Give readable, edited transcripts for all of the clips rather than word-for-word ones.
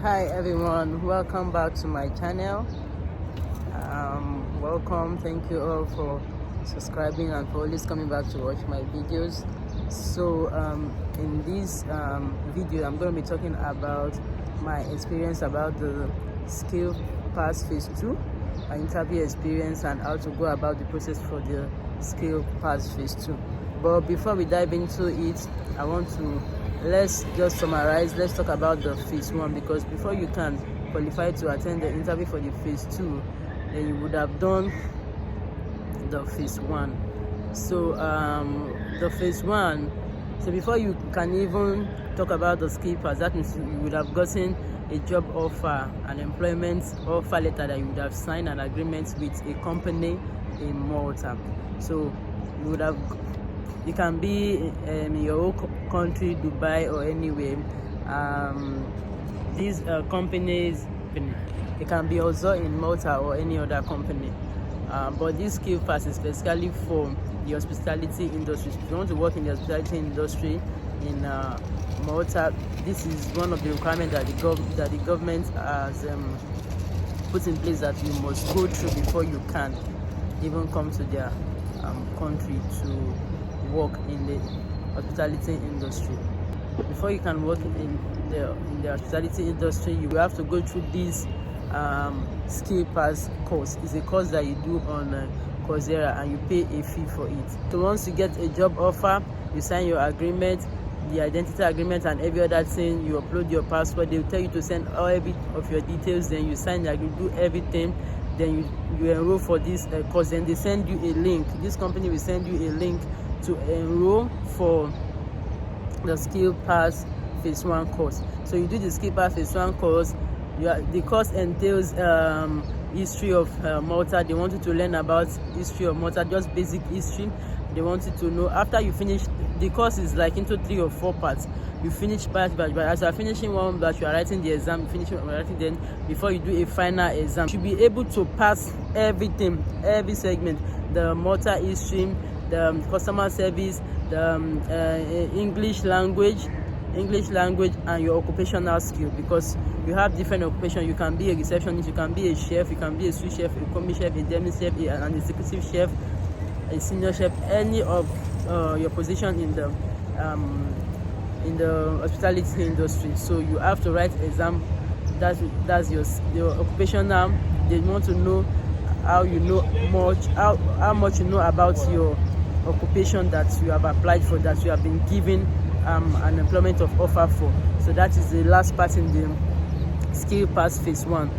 Hi everyone, welcome back to my channel. Welcome, thank you all for subscribing and for always coming back to watch my videos. So in this video I'm going to be talking about my experience about the skill pass phase 2, my interview experience, and how to go about the process for the skill pass phase 2. But before we dive into it, let's just summarize. Let's talk about the phase 1, because before you can qualify to attend the interview for the phase 2, then you would have done the phase 1. So the phase 1, so before you can even talk about the skill pass, that means you would have gotten a job offer, an employment offer letter that you would have signed an agreement with a company in Malta. So you can be in your own country, Dubai or anywhere. These companies, it can be also in Malta or any other company. But this skill pass is specifically for the hospitality industry. If you want to work in the hospitality industry in Malta, this is one of the requirements that the government has put in place, that you must go through before you can even come to their country to work in the hospitality industry. Before you can work in the hospitality industry, you will have to go through this skill pass course. It's a course that you do on Coursera, and you pay a fee for it. So once you get a job offer, you sign your agreement, the identity agreement and every other thing. You upload your passport. They will tell you to send every of your details. Then you sign, you do everything. Then you enroll for this course. Then they send you a link. This company will send you a link to enroll for the skill pass phase 1 course. So you do the skill pass phase 1 course. The course entails history of Malta. They want you to learn about history of Malta, just basic history. They want you to know, after you finish the course, is like into 3 or 4 parts. You finish batch, but as you are finishing one batch, you are writing the exam, then before you do a final exam, you should be able to pass everything, every segment: the Malta history, the customer service, the English language, and your occupational skill, because you have different occupations. You can be a receptionist, you can be a chef, you can be a sous chef, a commis chef, a demi chef, an executive chef, a senior chef, any of your position in the hospitality industry. So you have to write exam. That's your occupational. They want to know how much you know about your occupation that you have applied for, that you have been given an employment of offer for. So that is the last part in the skill pass phase 1.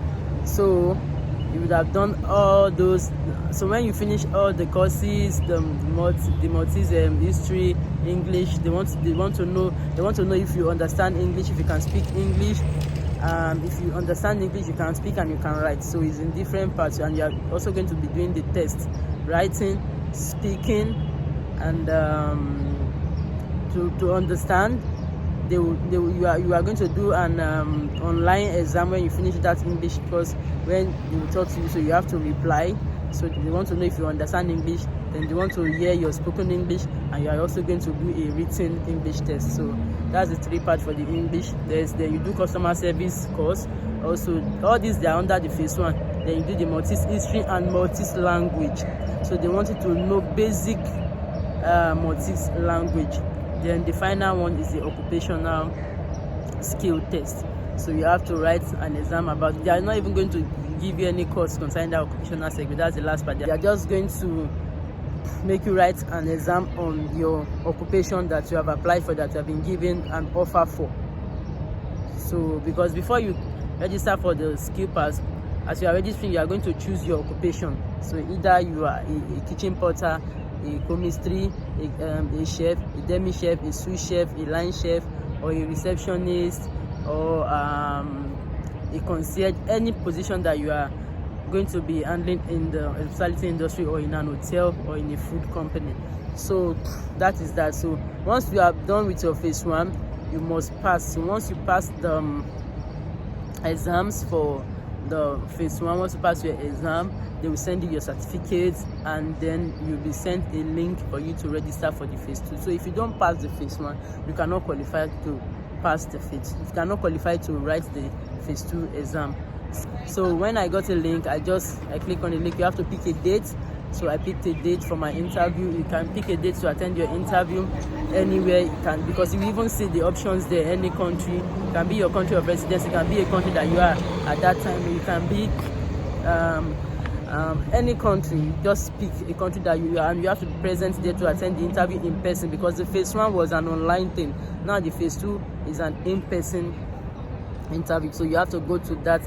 So you would have done all those. So when you finish all the courses, the Maltese history, English, they want to know if you understand English, if you can speak English. If you understand English, you can speak and you can write. So it's in different parts, and you are also going to be doing the test: writing, speaking, and to understand. You are going to do an online exam when you finish that English course, when you talk to you, so you have to reply. So they want to know if you understand English, then they want to hear your spoken English, and you are also going to do a written English test. So that's the 3 parts for the English. Then you do customer service course. Also, all these, they are under the phase 1. Then you do the Maltese history and Maltese language. So they want you to know basic Maltese language. Then the final one is the occupational skill test. So you have to write an exam about it. They are not even going to give you any course concerning that occupational segment. That's the last part. They are just going to make you write an exam on your occupation that you have applied for, that you have been given an offer for. So because before you register for the skill pass, as you are registering, you are going to choose your occupation. So either you are a kitchen porter, a commissary, a chef, a demi chef, a sous chef, a line chef, or a receptionist, or a concierge. Any position that you are going to be handling in the hospitality industry, or in an hotel, or in a food company. So that is that. So once you are done with your phase 1, you must pass. So once you pass the exams for the phase 1, once you pass your exam, they will send you your certificates, and then you'll be sent a link for you to register for the phase 2. So if you don't pass the phase 1, you cannot qualify to pass the phase. You cannot qualify to write the phase 2 exam. So when I got a link, I click on the link. You have to pick a date. So I picked a date for my interview. You can pick a date to attend your interview anywhere you can, because you even see the options there. Any country, it can be your country of residence, it can be a country that you are at that time, you can be any country. Just pick a country that you are, and you have to be present there to attend the interview in person, because the phase 1 was an online thing. Now the phase 2 is an in-person interview, so you have to go to that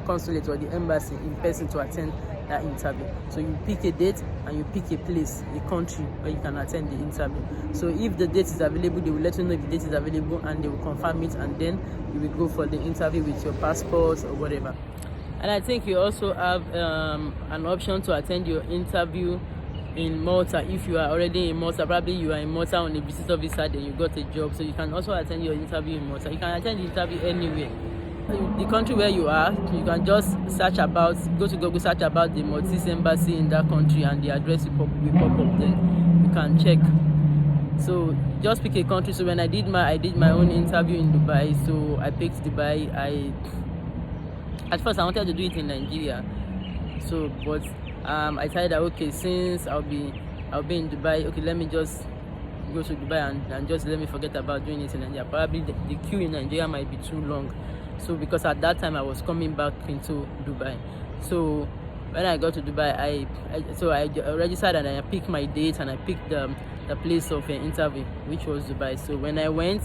consulate or the embassy in person to attend that interview. So you pick a date and you pick a place, a country where you can attend the interview. So if the date is available, they will let you know if the date is available, and they will confirm it, and then you will go for the interview with your passport or whatever. And I think you also have an option to attend your interview in Malta. If you are already in Malta, probably you are in Malta on a visitor visa, then you got a job, so you can also attend your interview in Malta. You can attend the interview anywhere. The country where you are, you can just search about, go to Google, search about the Maltese embassy in that country, and the address will pop up, then you can check. So just pick a country. So when I did my own interview in Dubai, so I picked Dubai. At first I wanted to do it in Nigeria, so but I decided that, okay, since I'll be in Dubai, okay, let me just go to Dubai and just let me forget about doing it in Nigeria. Probably the queue in Nigeria might be too long. So because at that time I was coming back into Dubai, so when I got to Dubai, I registered and I picked my date, and I picked the place of an interview, which was Dubai. So when I went,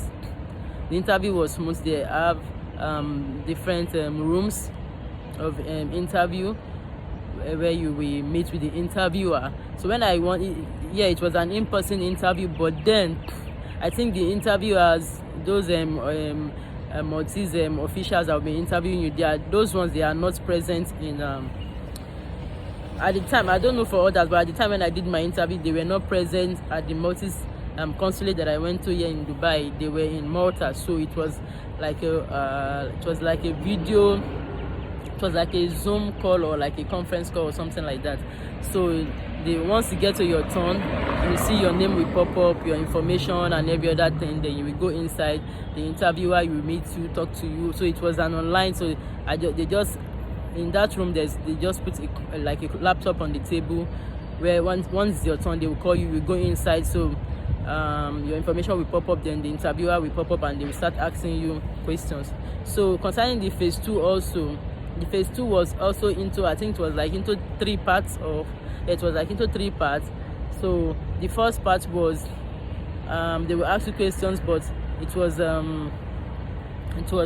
the interview was smooth. They have different rooms of interview where you will meet with the interviewer. So when I went, it was an in-person interview, but then I think the interviewers, those Maltese officials that will be interviewing you, those ones, they are not present in at the time. I don't know for others, but at the time when I did my interview, they were not present at the Maltese consulate that I went to here in Dubai. They were in Malta, so it was like a video, it was like a Zoom call or like a conference call or something like that. So once you get to your turn, you see your name will pop up, your information and every other thing. Then you will go inside. The interviewer will meet you, talk to you. So it was an online. So they just in that room, they just put a laptop on the table, where once your turn, they will call you. You will go inside. So your information will pop up. Then the interviewer will pop up, and they will start asking you questions. So concerning the phase 2 also. The phase 2 was also into, I think it was like into 3 parts of, it was like into 3 parts. So the first part was, they will ask you questions, but it was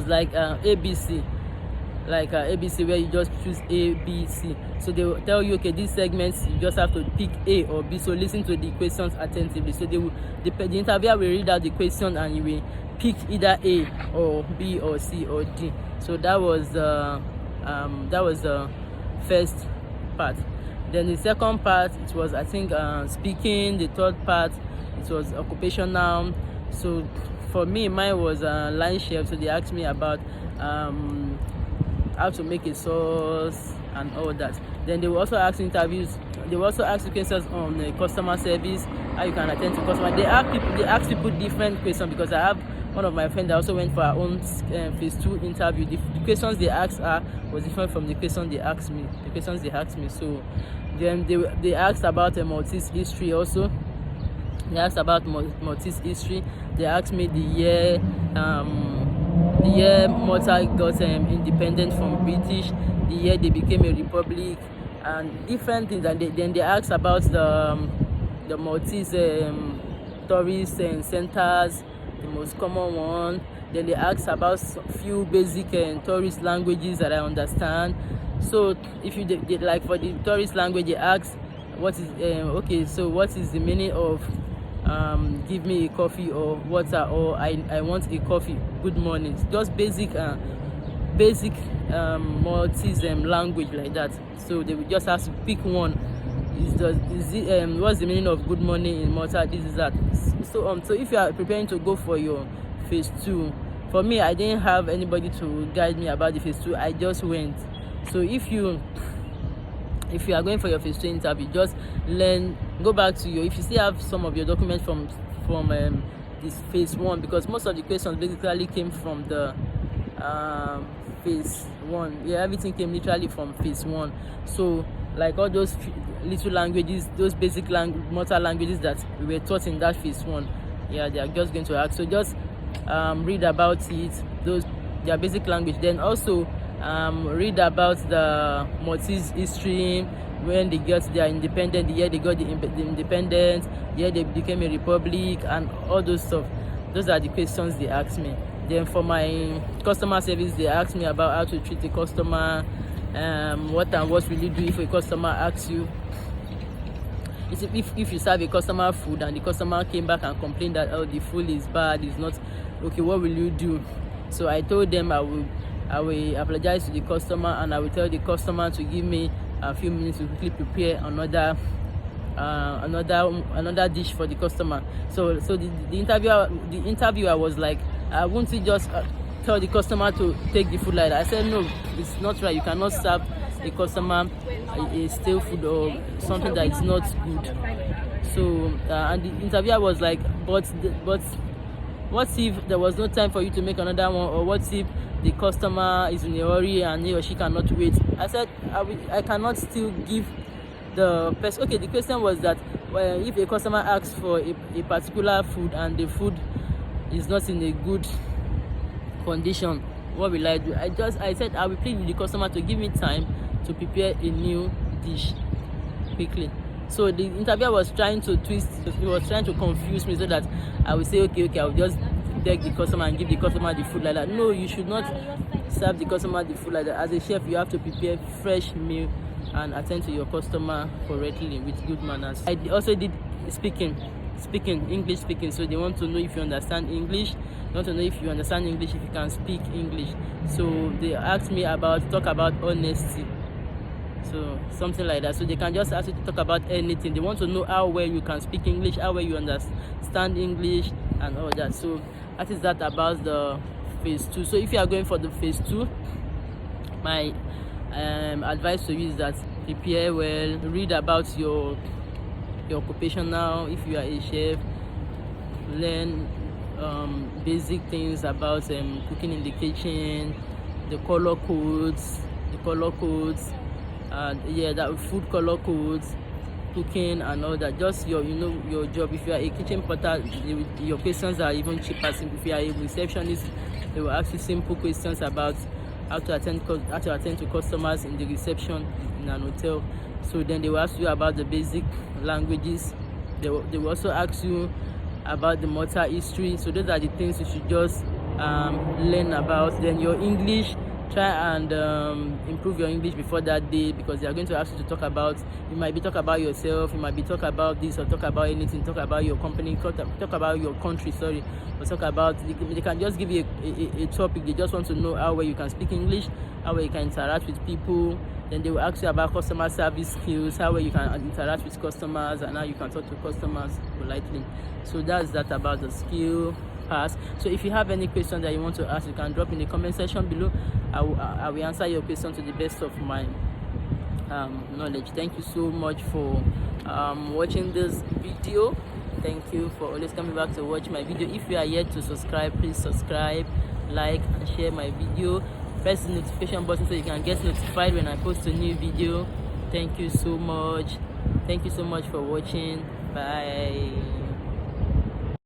like ABC, like ABC, where you just choose A, B, C. So they will tell you, okay, these segments, you just have to pick A or B. So listen to the questions attentively. So the interviewer will read out the question, and you will pick either A or B or C or D. So that was the first part. Then the second part, it was, I think, speaking. The third part, it was occupational. So for me, mine was line chef. So they asked me about how to make a sauce and all that. Then they will also ask interviews. They will also ask questions on customer service, how you can attend to customer. They ask people different questions, because I have one of my friends that also went for her own phase 2 interview. The questions they asked her was different from the questions they asked me. So then they asked about Maltese history also. They asked about Maltese history. They asked me the year Malta got independent from British, the year they became a republic, and different things. And then they asked about the Maltese tourist centers, the most common one. Then they asked about few basic tourist languages that I understand. So if you did like for the tourist language, they asked what is what is the meaning of give me a coffee or water, or I want a coffee, good morning. Just basic Maltese language like that. So they will just have to pick one. What's the meaning of good morning in Malta? This is that. So if you are preparing to go for your phase 2, for me, I didn't have anybody to guide me about the phase 2. I just went. So if you are going for your phase 2 interview, just go back to if you still have some of your documents from this phase 1, because most of the questions basically came from the phase 1. Yeah, everything came literally from phase 1. So like all those little languages, those basic Malta languages that we were taught in that phase 1, yeah, they are just going to ask. So just read about it, those their basic language. Then also read about the Maltese history, when they got their independence, the year they got the independence, the year they became a republic, and all those stuff. Those are the questions they asked me. Then for my customer service, they asked me about how to treat a customer, what will you do if a customer asks you. If you serve a customer food and the customer came back and complained that, oh, the food is bad, it's not okay, what will you do? So I told them I will apologize to the customer, and I will tell the customer to give me a few minutes to quickly prepare another dish for the customer. So the interviewer was like, I won't just tell the customer to take the food like that. I said, no, it's not right. You cannot serve a customer a stale food or something that is not good. So and the interviewer was like, but what if there was no time for you to make another one, or what if the customer is in a hurry and he or she cannot wait? I said, I cannot still give the person. Okay, the question was that if a customer asks for a particular food and the food is not in a good condition, what will I do? I said I will plead with the customer to give me time to prepare a new dish quickly. So the interviewer was trying to twist, he was trying to confuse me so that I will say, okay, I will just beg the customer and give the customer the food like that. No, you should not serve the customer the food like that. As a chef, you have to prepare fresh meal and attend to your customer correctly with good manners. I also did English speaking. So they want to know if you understand English. They want to know if you understand English, if you can speak English. So they asked me talk about honesty. So something like that. So they can just ask you to talk about anything. They want to know how well you can speak English, how well you understand English, and all that. So that is that about the phase 2. So if you are going for the phase 2, my advice to you is that prepare well, read about your occupational. If you are a chef, learn basic things about cooking in the kitchen, the color codes, that food color codes, cooking and all that. Just your job. If you are a kitchen porter, your questions are even cheaper. If you are a receptionist, they will ask you simple questions about how to attend to customers in the reception in an hotel. So then they will ask you about the basic languages. They will also ask you about the Malta history. So those are the things you should just learn about. Then your English, try and improve your English before that day, because they are going to ask you to talk about, you might be talk about yourself, you might be talk about this or talk about anything, talk about your company, talk about your country, or talk about, they can just give you a topic. They just want to know how well you can speak English, how well you can interact with people. Then they will ask you about customer service skills, how well you can interact with customers, and how you can talk to customers politely. So that's that about the skill pass. So if you have any question that you want to ask, you can drop in the comment section below. I will answer your question to the best of my knowledge. Thank you so much for watching this video. Thank you for always coming back to watch my video. If you are yet to subscribe, please subscribe, like and share my video. Press the notification button so you can get notified when I post a new video. Thank you so much for watching. Bye.